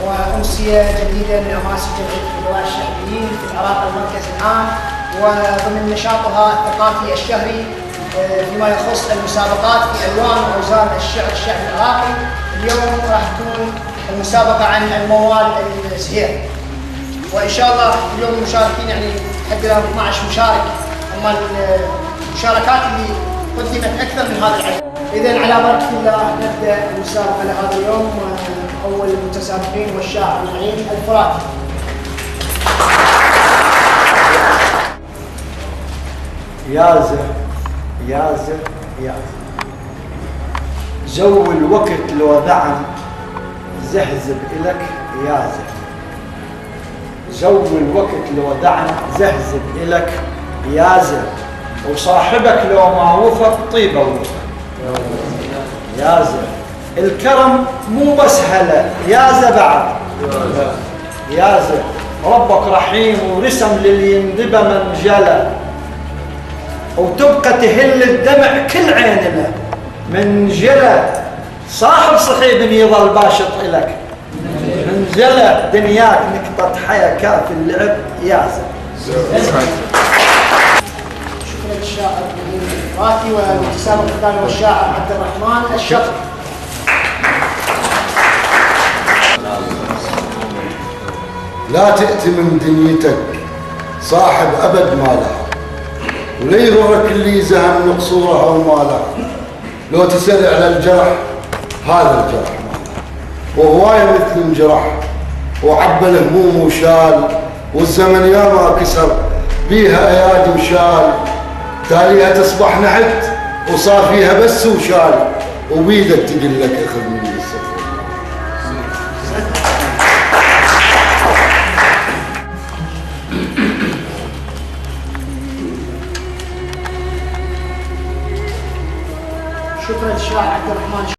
وأمسية جديدة من أماسي جمعية الفضلاء الشعبيين في العراق المركز العام، وضمن نشاطها الثقافي الشهري فيما يخص المسابقات في ألوان وأوزان الشعر الشعبي العراقي. اليوم راح تكون المسابقة عن الموال الزهير، وإن شاء الله اليوم المشاركين يعني حد 12 مشارك، أما المشاركات اللي قدمت أكثر من هذا العدد. إذا على بركة الله نبدأ المسابقة لهذا اليوم. أول المتسابقين والشاعر المعين الفراتي. يازر يازر يازر، جو الوقت لو دعم زهزب إلك يازر، جو الوقت لو دعم زهزب إلك يازر، وصاحبك لو ما وفق طيبه وفق يازر. الكرم مو بس هلا يازر، بعد يازر ربك رحيم ورسم للي يندبه منجله، وتبقى تهل الدمع كل عين له منجله. صاحب صحيب يظل باشط إلك منجله، دنياك نقطة حياة كافي اللعب يازر. شكرا للشاعر الفراتي. والمتسابق الثاني والشاعر عبد الرحمن الشطر. لا تأتي من دنيتك صاحب أبد ما لها، ولا يغرك اللي زهم مقصورها ومالها. لو تسأل على الجرح هذا الجرح مالها، وهواية مثل انجرح وعبى الهموم وشال، والزمن ياما كسر بيها ايادي وشال. تاليها تصبح نحت وصار فيها بس وشال، وبيدك تقول لك اخذ مني السفر. شكرا للشاعر عبد الرحمن.